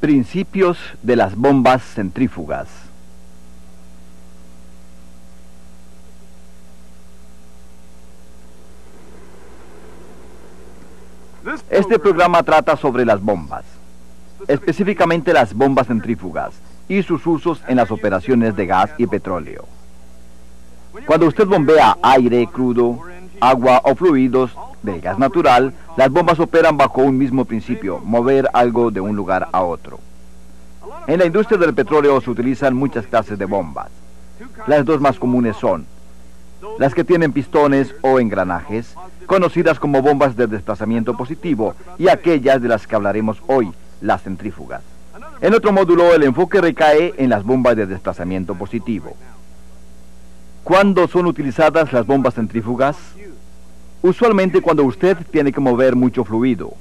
Principios de las bombas centrífugas. Este programa trata sobre las bombas, específicamente las bombas centrífugas y sus usos en las operaciones de gas y petróleo. Cuando usted bombea aire crudo, agua o fluidos de gas natural, las bombas operan bajo un mismo principio: mover algo de un lugar a otro. En la industria del petróleo se utilizan muchas clases de bombas. Las dos más comunes son las que tienen pistones o engranajes, conocidas como bombas de desplazamiento positivo, y aquellas de las que hablaremos hoy, las centrífugas. En otro módulo, el enfoque recae en las bombas de desplazamiento positivo. ¿Cuándo son utilizadas las bombas centrífugas? Usualmente cuando usted tiene que mover mucho fluido.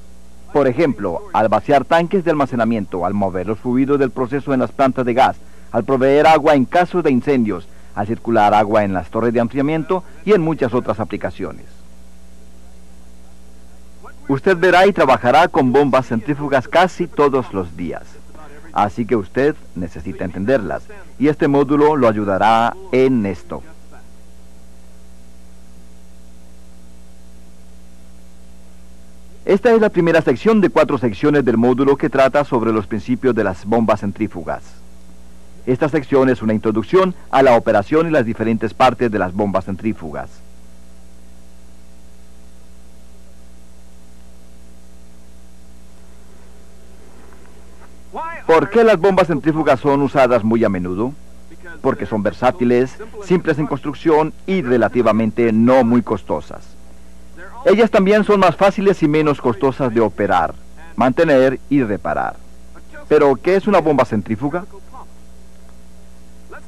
Por ejemplo, al vaciar tanques de almacenamiento, al mover los fluidos del proceso en las plantas de gas, al proveer agua en caso de incendios, al circular agua en las torres de enfriamiento y en muchas otras aplicaciones. Usted verá y trabajará con bombas centrífugas casi todos los días. Así que usted necesita entenderlas, y este módulo lo ayudará en esto. Esta es la primera sección de 4 secciones del módulo que trata sobre los principios de las bombas centrífugas. Esta sección es una introducción a la operación y las diferentes partes de las bombas centrífugas. ¿Por qué las bombas centrífugas son usadas muy a menudo? Porque son versátiles, simples en construcción y relativamente no muy costosas. Ellas también son más fáciles y menos costosas de operar, mantener y reparar. ¿Pero qué es una bomba centrífuga?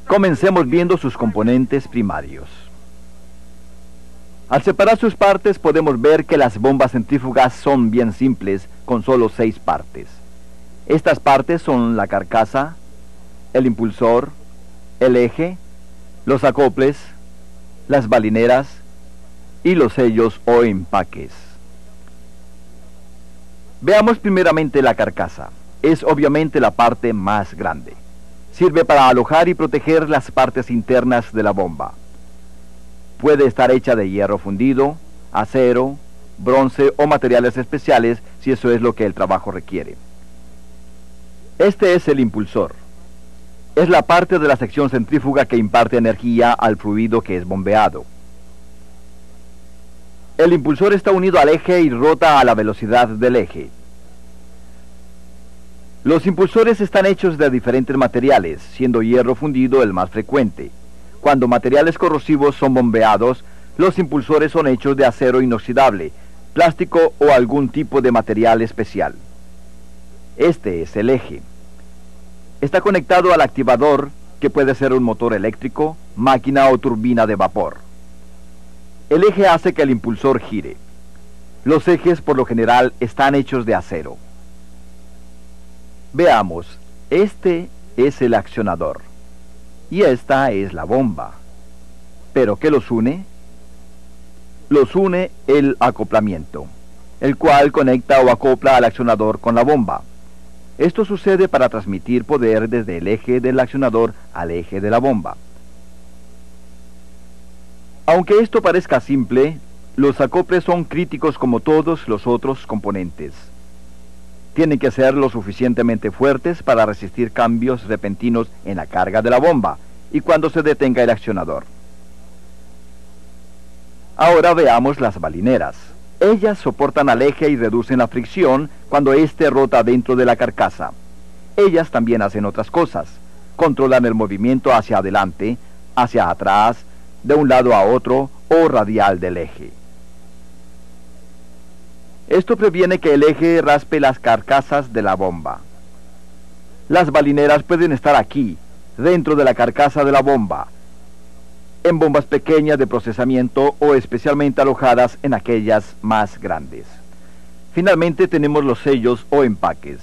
Comencemos viendo sus componentes primarios. Al separar sus partes podemos ver que las bombas centrífugas son bien simples, con solo 6 partes. Estas partes son la carcasa, el impulsor, el eje, los acoples, las balineras y los sellos o empaques. Veamos primeramente la carcasa. Es obviamente la parte más grande. Sirve para alojar y proteger las partes internas de la bomba. Puede estar hecha de hierro fundido, acero, bronce o materiales especiales si eso es lo que el trabajo requiere. Este es el impulsor. Es la parte de la sección centrífuga que imparte energía al fluido que es bombeado. El impulsor está unido al eje y rota a la velocidad del eje. Los impulsores están hechos de diferentes materiales, siendo hierro fundido el más frecuente. Cuando materiales corrosivos son bombeados, los impulsores son hechos de acero inoxidable, plástico o algún tipo de material especial. Este es el eje. Está conectado al activador, que puede ser un motor eléctrico, máquina o turbina de vapor. El eje hace que el impulsor gire. Los ejes por lo general están hechos de acero. Veamos, este es el accionador y esta es la bomba. ¿Pero qué los une? Los une el acoplamiento, el cual conecta o acopla al accionador con la bomba. Esto sucede para transmitir poder desde el eje del accionador al eje de la bomba. Aunque esto parezca simple, los acoples son críticos como todos los otros componentes. Tienen que ser lo suficientemente fuertes para resistir cambios repentinos en la carga de la bomba y cuando se detenga el accionador. Ahora veamos las balineras. Ellas soportan al eje y reducen la fricción cuando éste rota dentro de la carcasa. Ellas también hacen otras cosas. Controlan el movimiento hacia adelante, hacia atrás, de un lado a otro o radial del eje. Esto previene que el eje raspe las carcasas de la bomba. Las balineras pueden estar aquí, dentro de la carcasa de la bomba, en bombas pequeñas de procesamiento o especialmente alojadas en aquellas más grandes. Finalmente tenemos los sellos o empaques.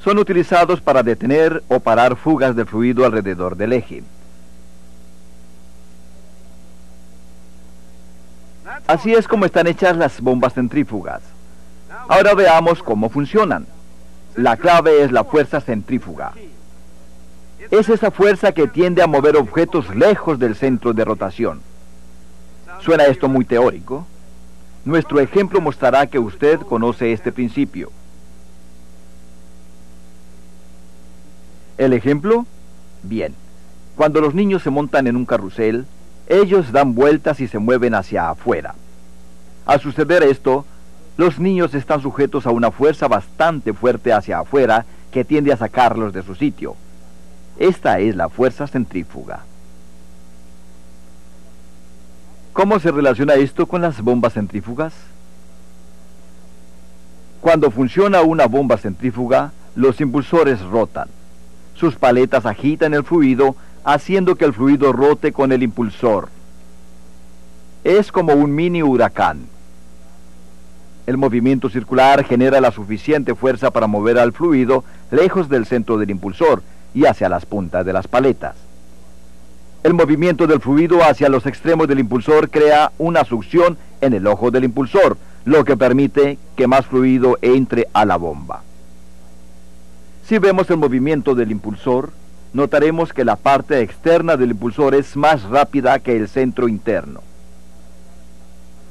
Son utilizados para detener o parar fugas de fluido alrededor del eje. Así es como están hechas las bombas centrífugas. Ahora veamos cómo funcionan. La clave es la fuerza centrífuga. Es esa fuerza que tiende a mover objetos lejos del centro de rotación. ¿Suena esto muy teórico? Nuestro ejemplo mostrará que usted conoce este principio. ¿El ejemplo? Bien. Cuando los niños se montan en un carrusel, ellos dan vueltas y se mueven hacia afuera. Al suceder esto, los niños están sujetos a una fuerza bastante fuerte hacia afuera que tiende a sacarlos de su sitio. Esta es la fuerza centrífuga. ¿Cómo se relaciona esto con las bombas centrífugas? Cuando funciona una bomba centrífuga, los impulsores rotan. Sus paletas agitan el fluido, haciendo que el fluido rote con el impulsor. Es como un mini huracán. El movimiento circular genera la suficiente fuerza para mover al fluido lejos del centro del impulsor y hacia las puntas de las paletas. El movimiento del fluido hacia los extremos del impulsor crea una succión en el ojo del impulsor, lo que permite que más fluido entre a la bomba. Si vemos el movimiento del impulsor, notaremos que la parte externa del impulsor es más rápida que el centro interno.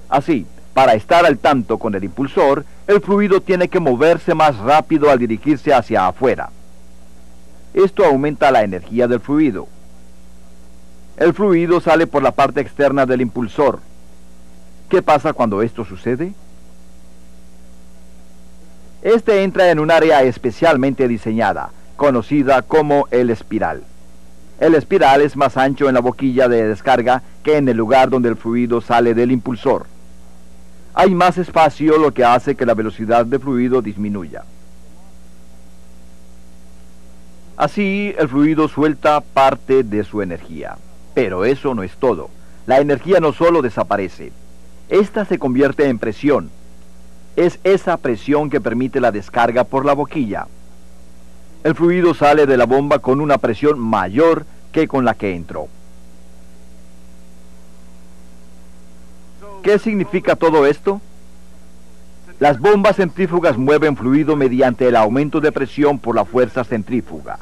Así, para estar al tanto con el impulsor, el fluido tiene que moverse más rápido al dirigirse hacia afuera. Esto aumenta la energía del fluido. El fluido sale por la parte externa del impulsor. ¿Qué pasa cuando esto sucede? Este entra en un área especialmente diseñada, conocida como el espiral. El espiral es más ancho en la boquilla de descarga que en el lugar donde el fluido sale del impulsor. Hay más espacio, lo que hace que la velocidad de fluido disminuya. Así, el fluido suelta parte de su energía. Pero eso no es todo. La energía no solo desaparece. Esta se convierte en presión. Es esa presión que permite la descarga por la boquilla. El fluido sale de la bomba con una presión mayor que con la que entró. ¿Qué significa todo esto? Las bombas centrífugas mueven fluido mediante el aumento de presión por la fuerza centrífuga.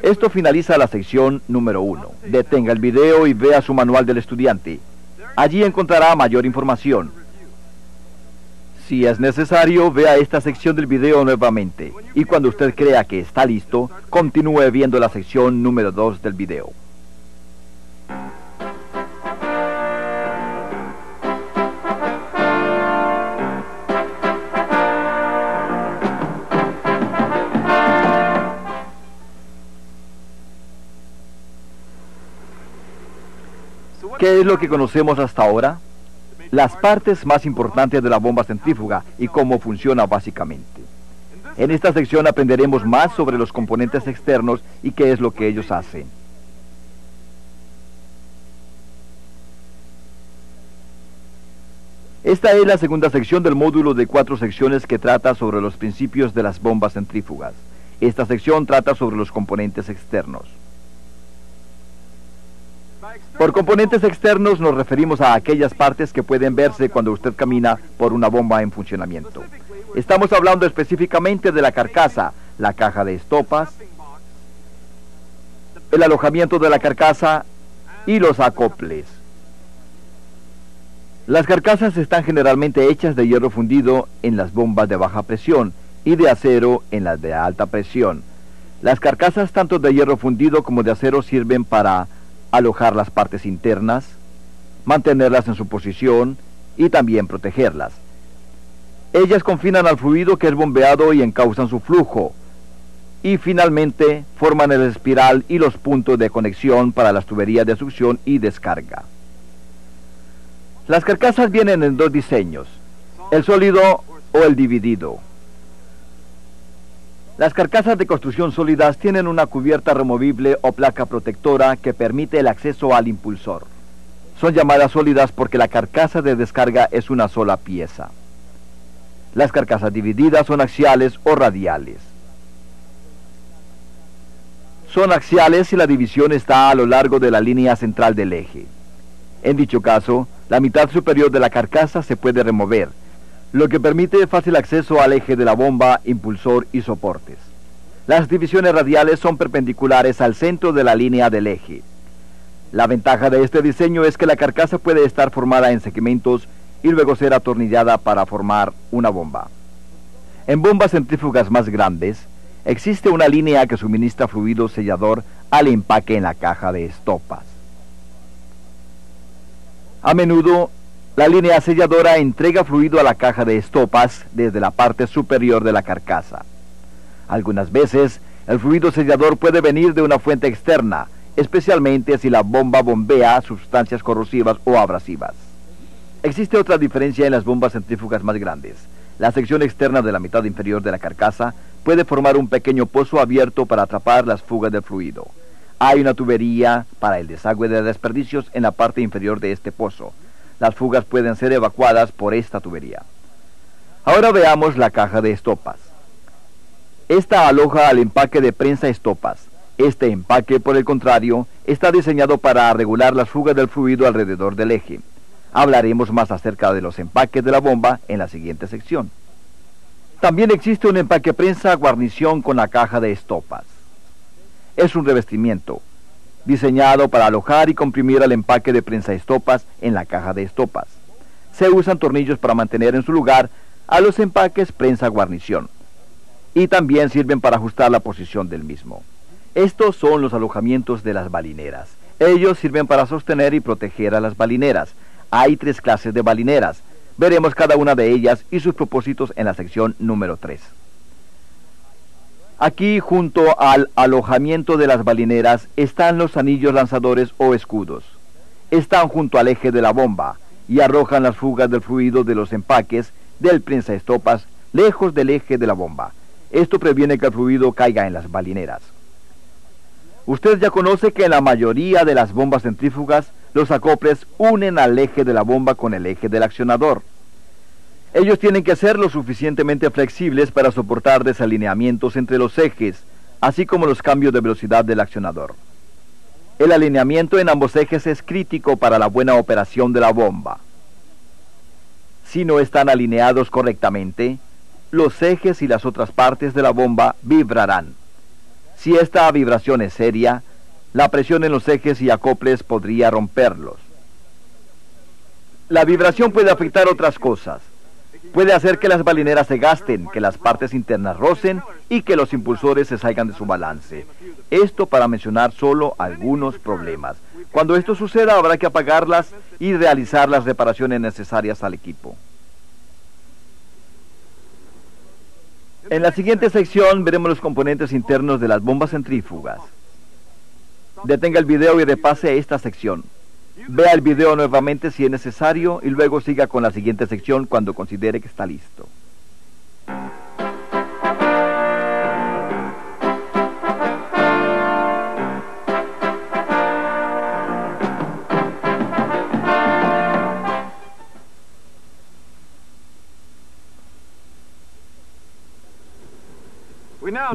Esto finaliza la sección número 1. Detenga el video y vea su manual del estudiante. Allí encontrará mayor información. Si es necesario, vea esta sección del video nuevamente. Y cuando usted crea que está listo, continúe viendo la sección número 2 del video. ¿Qué es lo que conocemos hasta ahora? Las partes más importantes de la bomba centrífuga y cómo funciona básicamente. En esta sección aprenderemos más sobre los componentes externos y qué es lo que ellos hacen. Esta es la segunda sección del módulo de 4 secciones que trata sobre los principios de las bombas centrífugas. Esta sección trata sobre los componentes externos. Por componentes externos nos referimos a aquellas partes que pueden verse cuando usted camina por una bomba en funcionamiento. Estamos hablando específicamente de la carcasa, la caja de estopas, el alojamiento de la carcasa y los acoples. Las carcasas están generalmente hechas de hierro fundido en las bombas de baja presión y de acero en las de alta presión. Las carcasas tanto de hierro fundido como de acero sirven para alojar las partes internas, mantenerlas en su posición y también protegerlas. Ellas confinan al fluido que es bombeado y encausan su flujo. Y finalmente forman el espiral y los puntos de conexión para las tuberías de succión y descarga. Las carcasas vienen en 2 diseños, el sólido o el dividido. Las carcasas de construcción sólidas tienen una cubierta removible o placa protectora que permite el acceso al impulsor. Son llamadas sólidas porque la carcasa de descarga es una sola pieza. Las carcasas divididas son axiales o radiales. Son axiales si la división está a lo largo de la línea central del eje. En dicho caso, la mitad superior de la carcasa se puede remover, lo que permite fácil acceso al eje de la bomba, impulsor y soportes. Las divisiones radiales son perpendiculares al centro de la línea del eje. La ventaja de este diseño es que la carcasa puede estar formada en segmentos y luego ser atornillada para formar una bomba. En bombas centrífugas más grandes, existe una línea que suministra fluido sellador al empaque en la caja de estopas. A menudo, la línea selladora entrega fluido a la caja de estopas desde la parte superior de la carcasa. Algunas veces, el fluido sellador puede venir de una fuente externa, especialmente si la bomba bombea sustancias corrosivas o abrasivas. Existe otra diferencia en las bombas centrífugas más grandes. La sección externa de la mitad inferior de la carcasa puede formar un pequeño pozo abierto para atrapar las fugas de fluido. Hay una tubería para el desagüe de desperdicios en la parte inferior de este pozo. Las fugas pueden ser evacuadas por esta tubería. Ahora veamos la caja de estopas. Esta aloja al empaque de prensa estopas. Este empaque, por el contrario, está diseñado para regular las fugas del fluido alrededor del eje. Hablaremos más acerca de los empaques de la bomba en la siguiente sección. También existe un empaque prensa guarnición con la caja de estopas. Es un revestimiento diseñado para alojar y comprimir el empaque de prensa estopas en la caja de estopas. Se usan tornillos para mantener en su lugar a los empaques prensa guarnición y también sirven para ajustar la posición del mismo. Estos son los alojamientos de las balineras. Ellos sirven para sostener y proteger a las balineras. Hay 3 clases de balineras. Veremos cada una de ellas y sus propósitos en la sección número 3. Aquí, junto al alojamiento de las balineras, están los anillos lanzadores o escudos. Están junto al eje de la bomba y arrojan las fugas del fluido de los empaques del prensaestopas lejos del eje de la bomba. Esto previene que el fluido caiga en las balineras. Usted ya conoce que en la mayoría de las bombas centrífugas, los acoples unen al eje de la bomba con el eje del accionador. Ellos tienen que ser lo suficientemente flexibles para soportar desalineamientos entre los ejes, así como los cambios de velocidad del accionador. El alineamiento en ambos ejes es crítico para la buena operación de la bomba. Si no están alineados correctamente, los ejes y las otras partes de la bomba vibrarán. Si esta vibración es seria, la presión en los ejes y acoples podría romperlos. La vibración puede afectar otras cosas. Puede hacer que las balineras se gasten, que las partes internas rocen y que los impulsores se salgan de su balance. Esto para mencionar solo algunos problemas. Cuando esto suceda, habrá que apagarlas y realizar las reparaciones necesarias al equipo. En la siguiente sección veremos los componentes internos de las bombas centrífugas. Detenga el video y repase esta sección. Vea el video nuevamente si es necesario y luego siga con la siguiente sección cuando considere que está listo.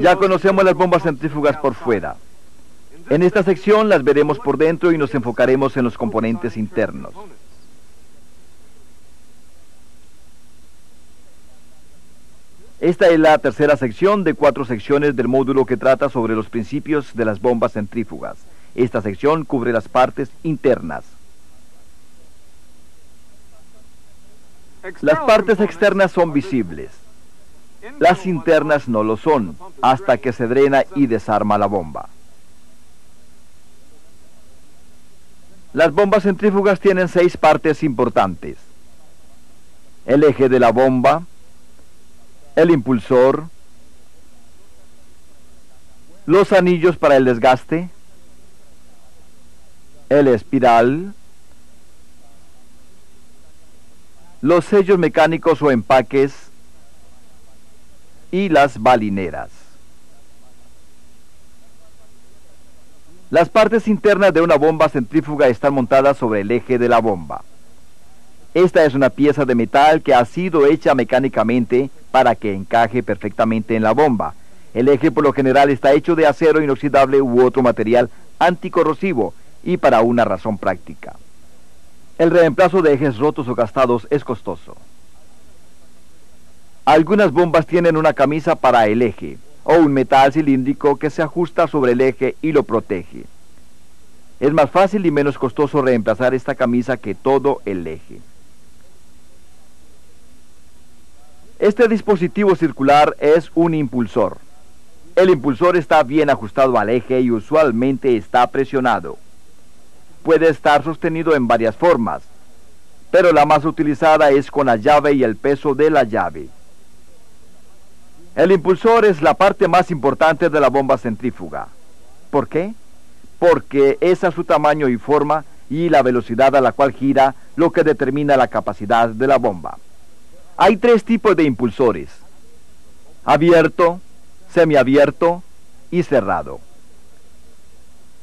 Ya conocemos las bombas centrífugas por fuera. En esta sección las veremos por dentro y nos enfocaremos en los componentes internos. Esta es la tercera sección de 4 secciones del módulo que trata sobre los principios de las bombas centrífugas. Esta sección cubre las partes internas. Las partes externas son visibles. Las internas no lo son, hasta que se drena y desarma la bomba. Las bombas centrífugas tienen 6 partes importantes: el eje de la bomba, el impulsor, los anillos para el desgaste, el espiral, los sellos mecánicos o empaques y las balineras. Las partes internas de una bomba centrífuga están montadas sobre el eje de la bomba. Esta es una pieza de metal que ha sido hecha mecánicamente para que encaje perfectamente en la bomba. El eje por lo general está hecho de acero inoxidable u otro material anticorrosivo y para una razón práctica. El reemplazo de ejes rotos o gastados es costoso. Algunas bombas tienen una camisa para el eje, o un metal cilíndrico que se ajusta sobre el eje y lo protege. Es más fácil y menos costoso reemplazar esta camisa que todo el eje. Este dispositivo circular es un impulsor. El impulsor está bien ajustado al eje y usualmente está presionado. Puede estar sostenido en varias formas, pero la más utilizada es con la llave y el peso de la llave. El impulsor es la parte más importante de la bomba centrífuga. ¿Por qué? Porque es a su tamaño y forma y la velocidad a la cual gira lo que determina la capacidad de la bomba. Hay tres tipos de impulsores: abierto, semiabierto y cerrado.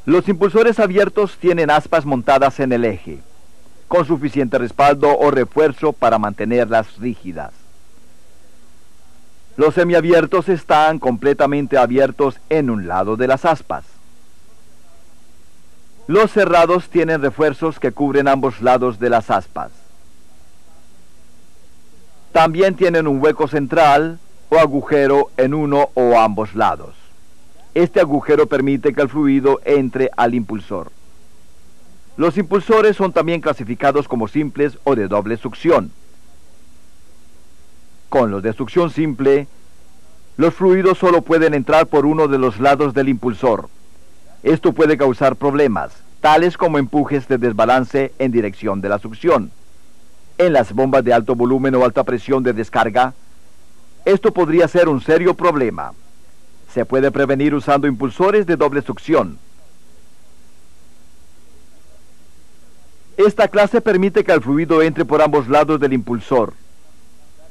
Los impulsores abiertos tienen aspas montadas en el eje, con suficiente respaldo o refuerzo para mantenerlas rígidas. Los semiabiertos están completamente abiertos en un lado de las aspas. Los cerrados tienen refuerzos que cubren ambos lados de las aspas. También tienen un hueco central o agujero en uno o ambos lados. Este agujero permite que el fluido entre al impulsor. Los impulsores son también clasificados como simples o de doble succión. Con los de succión simple, los fluidos solo pueden entrar por uno de los lados del impulsor. Esto puede causar problemas, tales como empujes de desbalance en dirección de la succión. En las bombas de alto volumen o alta presión de descarga, esto podría ser un serio problema. Se puede prevenir usando impulsores de doble succión. Esta clase permite que el fluido entre por ambos lados del impulsor.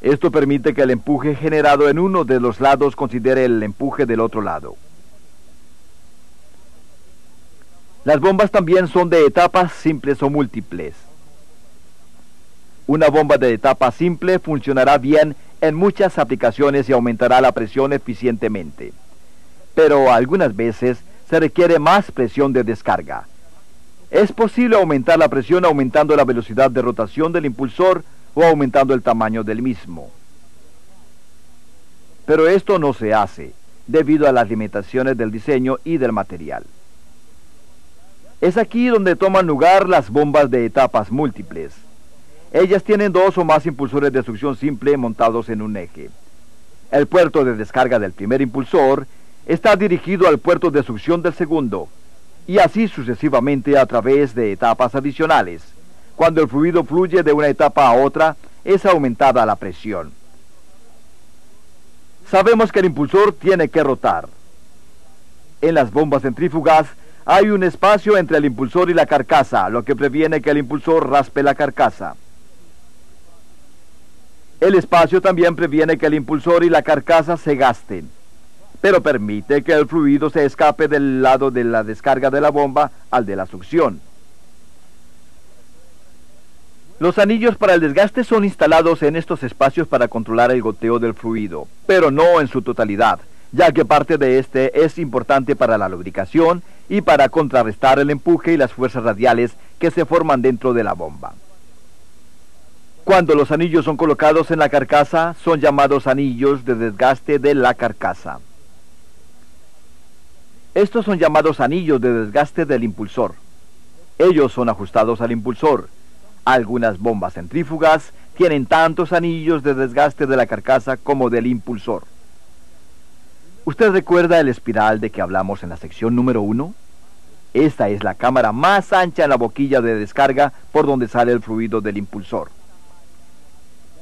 Esto permite que el empuje generado en uno de los lados considere el empuje del otro lado. Las bombas también son de etapas simples o múltiples. Una bomba de etapa simple funcionará bien en muchas aplicaciones y aumentará la presión eficientemente. Pero algunas veces se requiere más presión de descarga. Es posible aumentar la presión aumentando la velocidad de rotación del impulsor o aumentando el tamaño del mismo. Pero esto no se hace, debido a las limitaciones del diseño y del material. Es aquí donde toman lugar las bombas de etapas múltiples. Ellas tienen dos o más impulsores de succión simple montados en un eje. El puerto de descarga del primer impulsor está dirigido al puerto de succión del segundo, y así sucesivamente a través de etapas adicionales. Cuando el fluido fluye de una etapa a otra, es aumentada la presión. Sabemos que el impulsor tiene que rotar. En las bombas centrífugas hay un espacio entre el impulsor y la carcasa, lo que previene que el impulsor raspe la carcasa. El espacio también previene que el impulsor y la carcasa se gasten, pero permite que el fluido se escape del lado de la descarga de la bomba al de la succión. Los anillos para el desgaste son instalados en estos espacios para controlar el goteo del fluido, pero no en su totalidad, ya que parte de este es importante para la lubricación y para contrarrestar el empuje y las fuerzas radiales que se forman dentro de la bomba. Cuando los anillos son colocados en la carcasa, son llamados anillos de desgaste de la carcasa. Estos son llamados anillos de desgaste del impulsor. Ellos son ajustados al impulsor. Algunas bombas centrífugas tienen tantos anillos de desgaste de la carcasa como del impulsor. ¿Usted recuerda el espiral de que hablamos en la sección número 1? Esta es la cámara más ancha en la boquilla de descarga por donde sale el fluido del impulsor.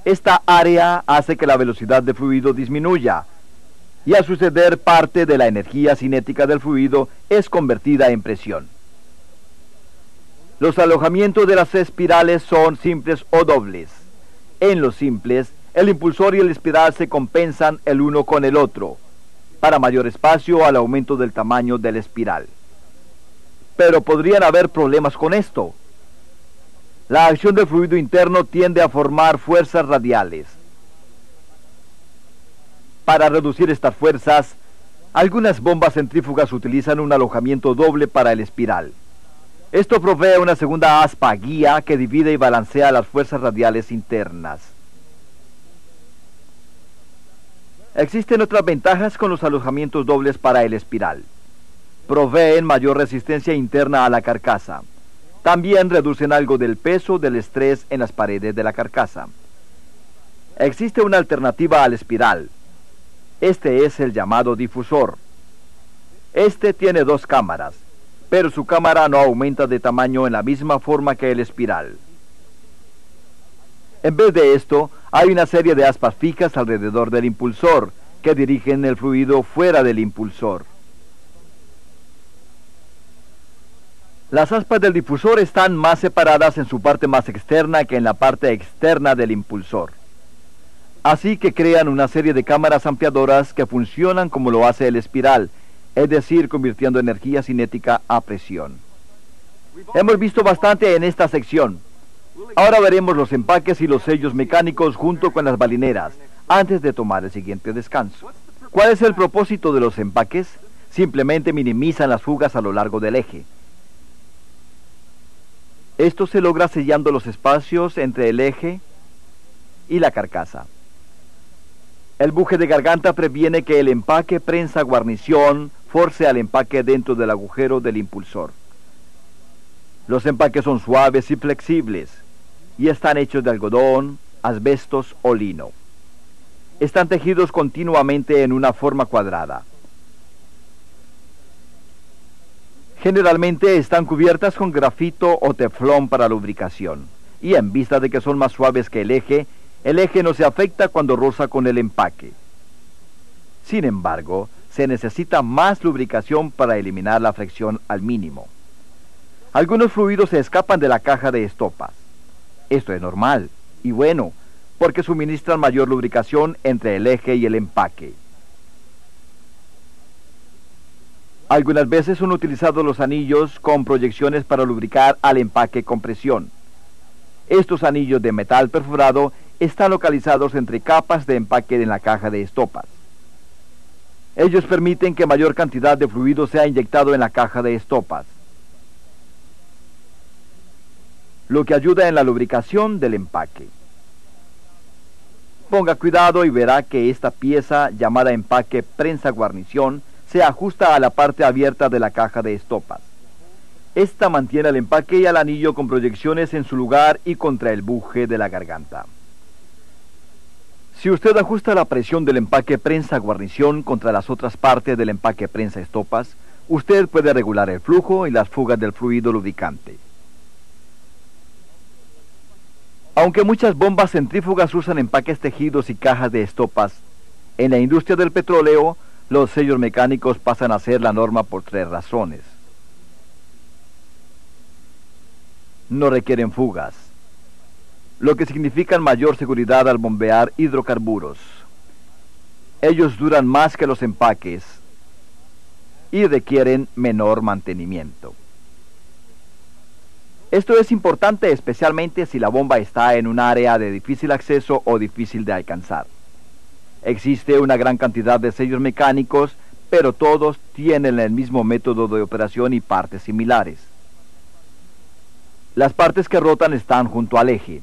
Esta área hace que la velocidad de fluido disminuya, y al suceder parte de la energía cinética del fluido es convertida en presión. Los alojamientos de las espirales son simples o dobles. En los simples, el impulsor y el espiral se compensan el uno con el otro, para mayor espacio al aumento del tamaño de la espiral. pero podrían haber problemas con esto. La acción del fluido interno tiende a formar fuerzas radiales. Para reducir estas fuerzas, algunas bombas centrífugas utilizan un alojamiento doble para el espiral. Esto provee una segunda aspa guía que divide y balancea las fuerzas radiales internas. Existen otras ventajas con los alojamientos dobles para el espiral. Proveen mayor resistencia interna a la carcasa. También reducen algo del peso del estrés en las paredes de la carcasa. Existe una alternativa al espiral. Este es el llamado difusor. Este tiene dos cámaras, pero su cámara no aumenta de tamaño en la misma forma que el espiral. En vez de esto, hay una serie de aspas fijas alrededor del impulsor, que dirigen el fluido fuera del impulsor. Las aspas del difusor están más separadas en su parte más externa que en la parte externa del impulsor. Así que crean una serie de cámaras ampliadoras que funcionan como lo hace el espiral, es decir, convirtiendo energía cinética a presión. Hemos visto bastante en esta sección. Ahora veremos los empaques y los sellos mecánicos junto con las balineras, antes de tomar el siguiente descanso. ¿Cuál es el propósito de los empaques? Simplemente minimizan las fugas a lo largo del eje. Esto se logra sellando los espacios entre el eje y la carcasa. El buje de garganta previene que el empaque prensa guarnición force al empaque dentro del agujero del impulsor. Los empaques son suaves y flexibles y están hechos de algodón, asbestos o lino. Están tejidos continuamente en una forma cuadrada. Generalmente están cubiertas con grafito o teflón para lubricación, y en vista de que son más suaves que el eje no se afecta cuando roza con el empaque. Sin embargo, se necesita más lubricación para eliminar la fricción al mínimo. Algunos fluidos se escapan de la caja de estopas. Esto es normal y bueno, porque suministran mayor lubricación entre el eje y el empaque. Algunas veces son utilizados los anillos con proyecciones para lubricar al empaque con presión. Estos anillos de metal perforado están localizados entre capas de empaque en la caja de estopas. Ellos permiten que mayor cantidad de fluido sea inyectado en la caja de estopas, lo que ayuda en la lubricación del empaque. Ponga cuidado y verá que esta pieza, llamada empaque prensa guarnición, se ajusta a la parte abierta de la caja de estopas. Esta mantiene el empaque y el anillo con proyecciones en su lugar y contra el buje de la garganta. Si usted ajusta la presión del empaque prensa guarnición contra las otras partes del empaque prensa estopas, usted puede regular el flujo y las fugas del fluido lubricante. Aunque muchas bombas centrífugas usan empaques tejidos y cajas de estopas, en la industria del petróleo, los sellos mecánicos pasan a ser la norma por 3 razones. No requieren fugas, lo que significa mayor seguridad al bombear hidrocarburos. Ellos duran más que los empaques y requieren menor mantenimiento. Esto es importante especialmente si la bomba está en un área de difícil acceso o difícil de alcanzar. Existe una gran cantidad de sellos mecánicos, pero todos tienen el mismo método de operación y partes similares. Las partes que rotan están junto al eje.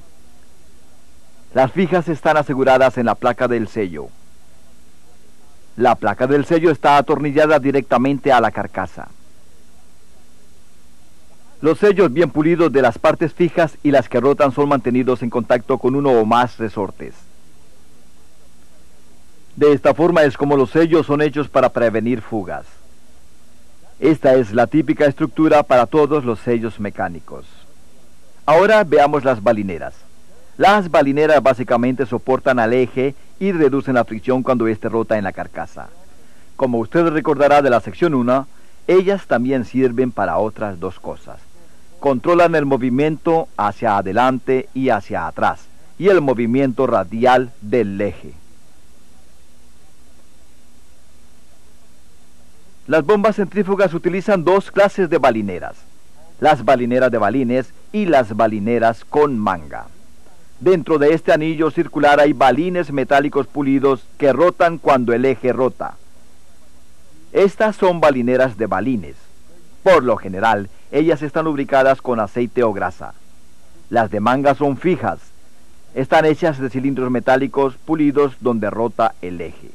Las fijas están aseguradas en la placa del sello. La placa del sello está atornillada directamente a la carcasa. Los sellos bien pulidos de las partes fijas y las que rotan son mantenidos en contacto con uno o más resortes. De esta forma es como los sellos son hechos para prevenir fugas. Esta es la típica estructura para todos los sellos mecánicos. Ahora veamos las balineras. Las balineras básicamente soportan al eje y reducen la fricción cuando éste rota en la carcasa. Como usted recordará de la sección 1, ellas también sirven para otras 2 cosas. Controlan el movimiento hacia adelante y hacia atrás, y el movimiento radial del eje. Las bombas centrífugas utilizan dos clases de balineras: las balineras de balines y las balineras con manga. Dentro de este anillo circular hay balines metálicos pulidos que rotan cuando el eje rota. Estas son balineras de balines. Por lo general, ellas están lubricadas con aceite o grasa. Las de manga son fijas. Están hechas de cilindros metálicos pulidos donde rota el eje.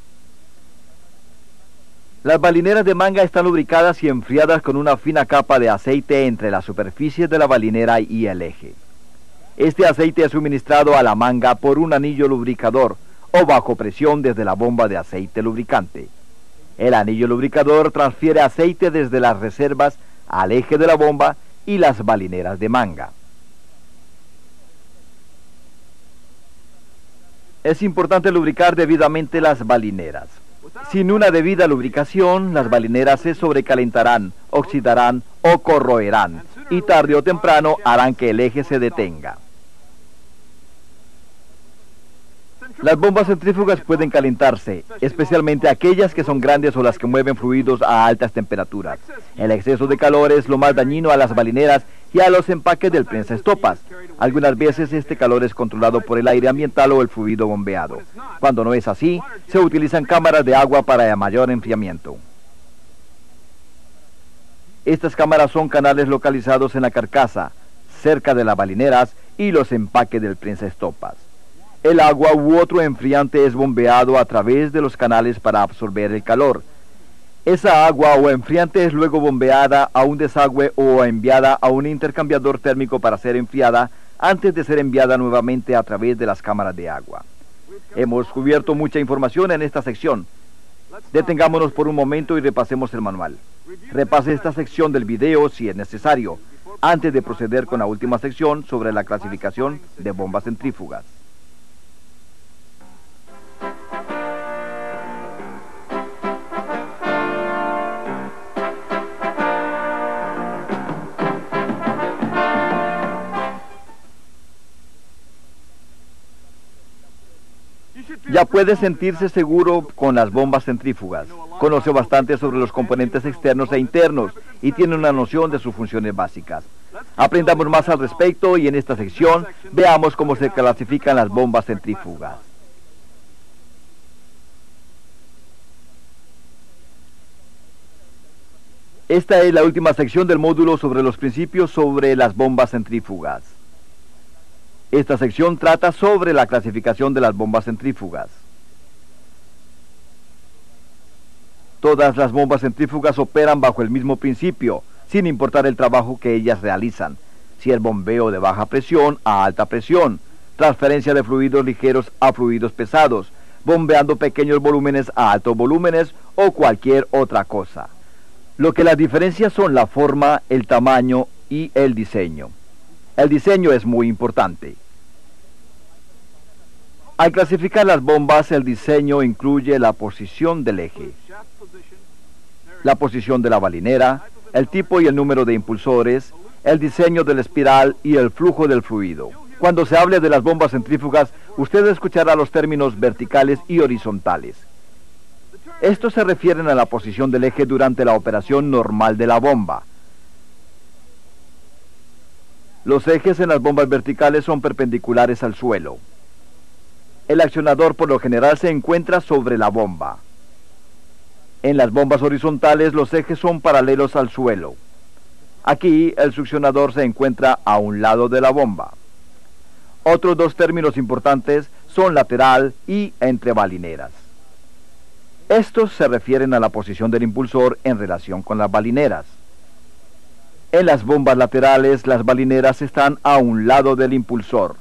Las balineras de manga están lubricadas y enfriadas con una fina capa de aceite entre la superficie de la balinera y el eje. Este aceite es suministrado a la manga por un anillo lubricador o bajo presión desde la bomba de aceite lubricante. El anillo lubricador transfiere aceite desde las reservas al eje de la bomba y las balineras de manga. Es importante lubricar debidamente las balineras. Sin una debida lubricación, las balineras se sobrecalentarán, oxidarán o corroerán, y tarde o temprano harán que el eje se detenga. Las bombas centrífugas pueden calentarse, especialmente aquellas que son grandes o las que mueven fluidos a altas temperaturas. El exceso de calor es lo más dañino a las balineras y a los empaques del prensaestopas. Algunas veces este calor es controlado por el aire ambiental o el fluido bombeado. Cuando no es así, se utilizan cámaras de agua para mayor enfriamiento. Estas cámaras son canales localizados en la carcasa, cerca de las balineras y los empaques del prensaestopas. El agua u otro enfriante es bombeado a través de los canales para absorber el calor. Esa agua o enfriante es luego bombeada a un desagüe o enviada a un intercambiador térmico para ser enfriada antes de ser enviada nuevamente a través de las cámaras de agua. Hemos cubierto mucha información en esta sección. Detengámonos por un momento y repasemos el manual. Repase esta sección del video si es necesario, antes de proceder con la última sección sobre la clasificación de bombas centrífugas. Ya puede sentirse seguro con las bombas centrífugas. Conoce bastante sobre los componentes externos e internos y tiene una noción de sus funciones básicas. Aprendamos más al respecto y en esta sección veamos cómo se clasifican las bombas centrífugas. Esta es la última sección del módulo sobre los principios sobre las bombas centrífugas. Esta sección trata sobre la clasificación de las bombas centrífugas. Todas las bombas centrífugas operan bajo el mismo principio, sin importar el trabajo que ellas realizan, si es bombeo de baja presión a alta presión, transferencia de fluidos ligeros a fluidos pesados, bombeando pequeños volúmenes a altos volúmenes o cualquier otra cosa. Lo que las diferencia son la forma, el tamaño y el diseño. El diseño es muy importante. Al clasificar las bombas, el diseño incluye la posición del eje, la posición de la balinera, el tipo y el número de impulsores, el diseño de la espiral y el flujo del fluido. Cuando se hable de las bombas centrífugas, usted escuchará los términos verticales y horizontales. Estos se refieren a la posición del eje durante la operación normal de la bomba. Los ejes en las bombas verticales son perpendiculares al suelo. El accionador por lo general se encuentra sobre la bomba. En las bombas horizontales los ejes son paralelos al suelo. Aquí el succionador se encuentra a un lado de la bomba. Otros dos términos importantes son lateral y entre balineras. Estos se refieren a la posición del impulsor en relación con las balineras. En las bombas laterales las balineras están a un lado del impulsor.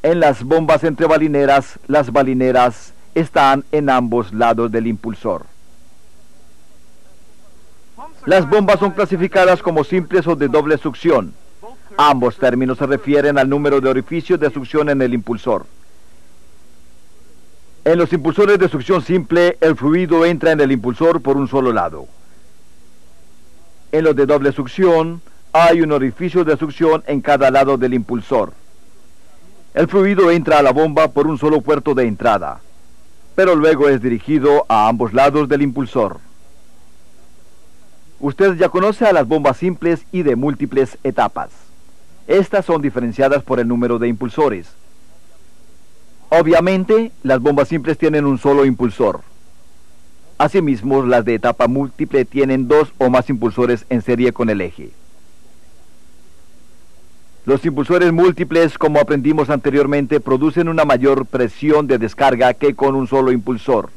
En las bombas entre balineras, las balineras están en ambos lados del impulsor. Las bombas son clasificadas como simples o de doble succión. Ambos términos se refieren al número de orificios de succión en el impulsor. En los impulsores de succión simple, el fluido entra en el impulsor por un solo lado. En los de doble succión, hay un orificio de succión en cada lado del impulsor. El fluido entra a la bomba por un solo puerto de entrada, pero luego es dirigido a ambos lados del impulsor. Usted ya conoce a las bombas simples y de múltiples etapas. Estas son diferenciadas por el número de impulsores. Obviamente, las bombas simples tienen un solo impulsor. Asimismo, las de etapa múltiple tienen 2 o más impulsores en serie con el eje. Los impulsores múltiples, como aprendimos anteriormente, producen una mayor presión de descarga que con un solo impulsor.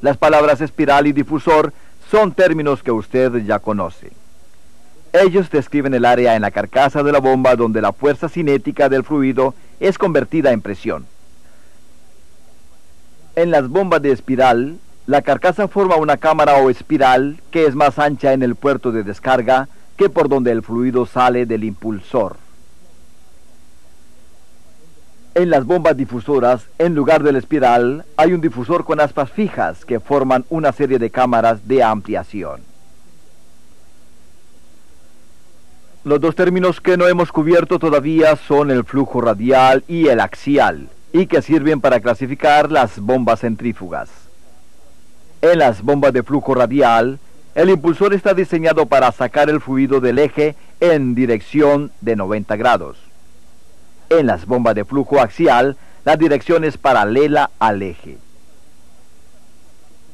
Las palabras espiral y difusor son términos que usted ya conoce. Ellos describen el área en la carcasa de la bomba donde la fuerza cinética del fluido es convertida en presión. En las bombas de espiral, la carcasa forma una cámara o espiral que es más ancha en el puerto de descarga que por donde el fluido sale del impulsor. En las bombas difusoras, en lugar del espiral, hay un difusor con aspas fijas que forman una serie de cámaras de ampliación. Los 2 términos que no hemos cubierto todavía son el flujo radial y el axial, y que sirven para clasificar las bombas centrífugas. En las bombas de flujo radial, el impulsor está diseñado para sacar el fluido del eje en dirección de 90 grados. En las bombas de flujo axial, la dirección es paralela al eje.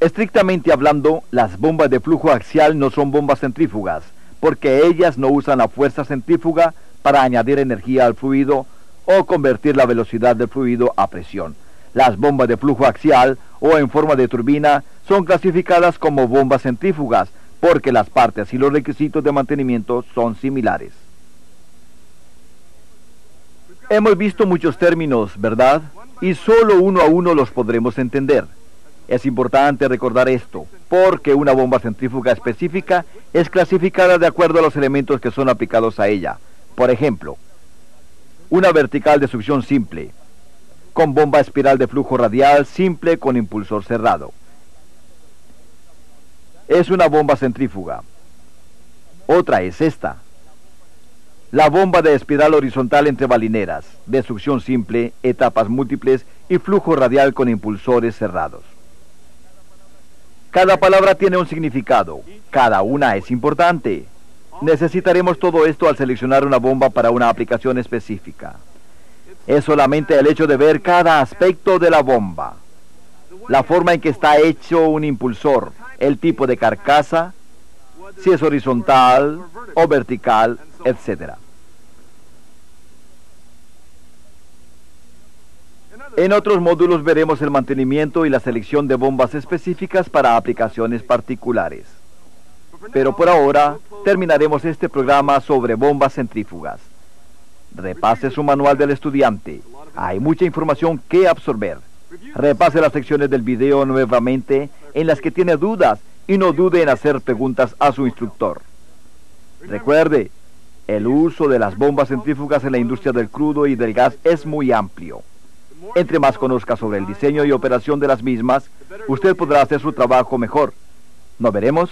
Estrictamente hablando, las bombas de flujo axial no son bombas centrífugas, porque ellas no usan la fuerza centrífuga para añadir energía al fluido o convertir la velocidad del fluido a presión. Las bombas de flujo axial o en forma de turbina son clasificadas como bombas centrífugas porque las partes y los requisitos de mantenimiento son similares. Hemos visto muchos términos, ¿verdad? Y solo uno a uno los podremos entender. Es importante recordar esto, porque una bomba centrífuga específica es clasificada de acuerdo a los elementos que son aplicados a ella. Por ejemplo, una vertical de succión simple, con bomba espiral de flujo radial simple con impulsor cerrado. Es una bomba centrífuga. Otra es esta. La bomba de espiral horizontal entre balineras, de succión simple, etapas múltiples y flujo radial con impulsores cerrados. Cada palabra tiene un significado. Cada una es importante. Necesitaremos todo esto al seleccionar una bomba para una aplicación específica. Es solamente el hecho de ver cada aspecto de la bomba. La forma en que está hecho un impulsor, el tipo de carcasa, si es horizontal o vertical, etc. En otros módulos veremos el mantenimiento y la selección de bombas específicas para aplicaciones particulares. Pero por ahora, terminaremos este programa sobre bombas centrífugas. Repase su manual del estudiante. Hay mucha información que absorber. Repase las secciones del video nuevamente en las que tiene dudas y no dude en hacer preguntas a su instructor. Recuerde, el uso de las bombas centrífugas en la industria del crudo y del gas es muy amplio. Entre más conozca sobre el diseño y operación de las mismas, usted podrá hacer su trabajo mejor. ¿Nos veremos?